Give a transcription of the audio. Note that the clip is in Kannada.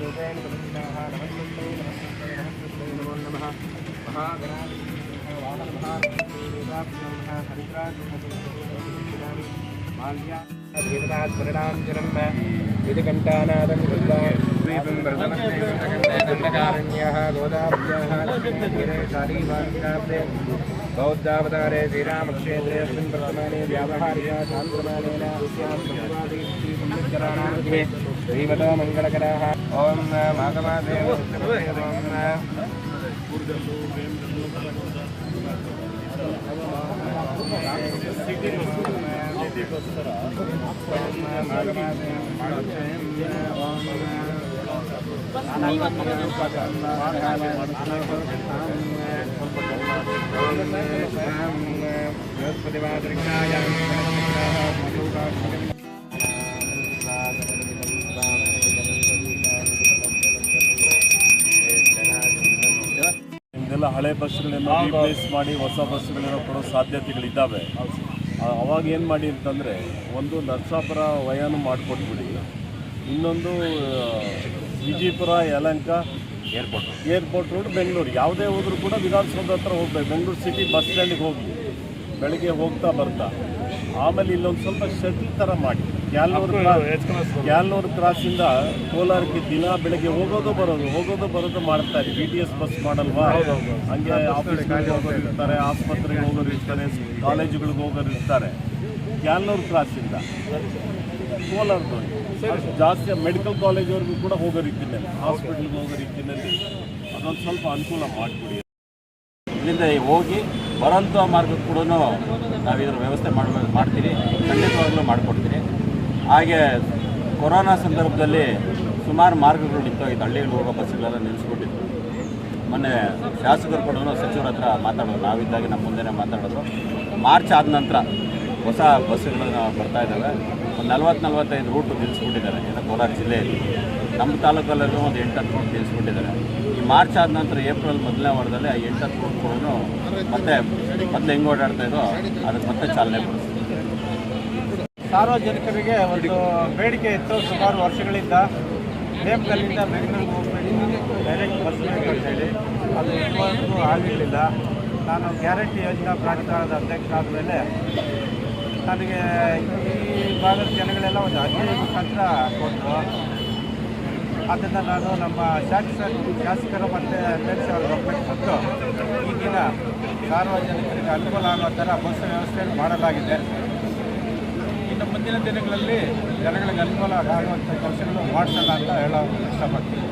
नमो नमः विधिकण्ठानादं दीपं दण्डकारण्यः गोदाभ्यः शारीवाक्याब्दे बौद्धावतारे श्रीरामक्षेत्रे अस्मिन् वर्तमाने व्यावहारिका शान्त्रमानेन विद्यासंवादिकराणां श्रीमतो मङ्गलकराः ॐ माघमादेव ನಿಮ್ದೆಲ್ಲ ಹಳೆ ಬಸ್ಗಳನ್ನು ರೀಪ್ಲೇಸ್ ಮಾಡಿ ಹೊಸ ಬಸ್ಗಳನ್ನು ಕೊಡೋ ಸಾಧ್ಯತೆಗಳಿದ್ದಾವೆ. ಅವಾಗ ಏನು ಮಾಡಿ ಅಂತಂದರೆ, ಒಂದು ನರಸಾಪುರ ವಯಾನು ಮಾಡಿಕೊಟ್ಬಿಡಿ, ಇನ್ನೊಂದು ವಿಜಯಪುರ ಯಲಹಂಕ ಏರ್ಪೋರ್ಟ್ ರೋಡ್ ಬೆಂಗಳೂರು ಯಾವುದೇ ಹೋದರೂ ಕೂಡ ವಿಧಾನಸೌಧ ಹತ್ರ ಹೋಗ್ಬೇಕು. ಬೆಂಗಳೂರು ಸಿಟಿ ಬಸ್ ಸ್ಟ್ಯಾಂಡಿಗೆ ಹೋಗಿ ಬೆಳಗ್ಗೆ ಹೋಗ್ತಾ ಬರ್ತಾ, ಆಮೇಲೆ ಇಲ್ಲೊಂದು ಸ್ವಲ್ಪ ಶಟಲ್ ಥರ ಮಾಡಿ ಕ್ಯಾಲ್ನೂರು ಕ್ರಾಸಿಂದ ಕೋಲಾರಕ್ಕೆ ದಿನ ಬೆಳಗ್ಗೆ ಹೋಗೋದು ಬರೋದು ಮಾಡ್ತಾರೆ. BTS ಬಸ್ ಮಾಡಲ್ವಾ, ಹಂಗೆ ಆಫೀಸ್ಗಳಿಗೆ ಹೋಗೋರು ಇರ್ತಾರೆ, ಆಸ್ಪತ್ರೆಗೆ ಹೋಗೋರು ಇರ್ತಾರೆ, ಕಾಲೇಜುಗಳಿಗೆ ಹೋಗೋರು ಇರ್ತಾರೆ. ಕ್ಯಾಲ್ನೂರು ಕ್ರಾಸಿಂದ ಕೋಲಾರದವ್ರಿಗೆ ಜಾಸ್ತಿ ಮೆಡಿಕಲ್ ಕಾಲೇಜವ್ರಿಗೂ ಕೂಡ ಹೋಗೋ ರೀತಿಯಲ್ಲಿ, ಹಾಸ್ಪಿಟ್ಲಿಗೆ ಹೋಗೋ ರೀತಿಯಲ್ಲಿ ಅದೊಂದು ಸ್ವಲ್ಪ ಅನುಕೂಲ ಮಾಡಿಕೊಡಿ. ಇಲ್ಲಿಂದ ಹೋಗಿ ಬರೋಂಥ ಮಾರ್ಗಕ್ಕೆ ಕೂಡ ನಾವು ಇದರ ವ್ಯವಸ್ಥೆ ಮಾಡ್ತೀವಿ, ಖಂಡಿತವಾಗಲೂ ಮಾಡಿಕೊಡ್ತೀನಿ. ಹಾಗೆ ಕೊರೋನಾ ಸಂದರ್ಭದಲ್ಲಿ ಸುಮಾರು ಮಾರ್ಗಗಳು ನಿಂತೋಗಿತ್ತು, ಹಳ್ಳಿಗಳಿಗೆ ಹೋಗೋ ಬಸ್ಸುಗಳೆಲ್ಲ ನಿಲ್ಲಿಸ್ಬಿಟ್ಟಿತ್ತು. ಮೊನ್ನೆ ಶಾಸಕರು ಕೂಡ ಸಚಿವರ ಹತ್ರ ಮಾತಾಡೋದು, ನಾವಿದ್ದಾಗ ನಮ್ಮ ಮುಂದೆನೇ ಮಾತಾಡೋದು. ಮಾರ್ಚ್ ಆದ ನಂತರ ಹೊಸ ಬಸ್ಸುಗಳನ್ನು ಬರ್ತಾ ಇದ್ದಾವೆ. ಒಂದು 40-45 ರೂಟು ನಿಲ್ಲಿಸ್ಬಿಟ್ಟಿದ್ದಾರೆ ಏನೋ ಕೋಲಾರ ಜಿಲ್ಲೆಯಲ್ಲಿ. ನಮ್ಮ ತಾಲೂಕಲ್ಲೂ ಒಂದು 8-10 ರೂಟ್ ನಿಲ್ಲಿಸ್ಬಿಟ್ಟಿದ್ದಾರೆ. ಈ ಮಾರ್ಚ್ ಆದ ನಂತರ ಏಪ್ರಿಲ್ ಮೊದಲನೇ ವಾರದಲ್ಲಿ ಆ 8-10 ರೂಟ್ಗಳನ್ನು ಮತ್ತೆ ಹೆಂಗೆ ಓಡಾಡ್ತಾಯಿದ್ದೋ ಅದಕ್ಕೆ ಮತ್ತೆ ಚಾಲನೆ ಕೊಡಿಸ್ತೀವಿ. ಸಾರ್ವಜನಿಕರಿಗೆ ಒಂದು ಬೇಡಿಕೆ ಇತ್ತು ಸುಮಾರು ವರ್ಷಗಳಿಂದ. ನೇಮಕಲ್ಲಿಂದ ಬೆಂಗಳೂರಿಗೆ ಹೋಗಬೇಕು, ಡೈರೆಕ್ಟ್ ಬಸ್ ಬೇಕು ಅಂತೇಳಿ. ಅದು ಇದುವರೆಗೂ ಆಗಿರಲಿಲ್ಲ. ನಾನು ಗ್ಯಾರಂಟಿ ಯೋಜನಾ ಪ್ರಾಧಿಕಾರದ ಅಧ್ಯಕ್ಷ ಆದಮೇಲೆ ನನಗೆ ಈ ಭಾಗದ ಜನಗಳೆಲ್ಲ ಒಂದು ಅರ್ಜಿ ಮುಖಾಂತರ ಕೊಟ್ಟರು. ಅದನ್ನು ನಾನು ನಮ್ಮ ಶಾಸಕರು ಮತ್ತು ಅಧ್ಯಕ್ಷ ಅವರ ಗಮನಕ್ಕೆ ತಂದು ಈಗಿನ ಸಾರ್ವಜನಿಕರಿಗೆ ಅನುಕೂಲ ಆಗೋ ಥರ ಬಸ್ ವ್ಯವಸ್ಥೆಯನ್ನು ಮಾಡಲಾಗಿದೆ. ಇನ್ನು ಮುಂದಿನ ದಿನಗಳಲ್ಲಿ ಜನಗಳಿಗೆ ಅನುಕೂಲ ಆಗುವಂಥ ಕೆಲಸಗಳು ಮಾಡಿಸೋಣ ಅಂತ ಹೇಳೋ ಇಷ್ಟಪಡ್ತೀನಿ.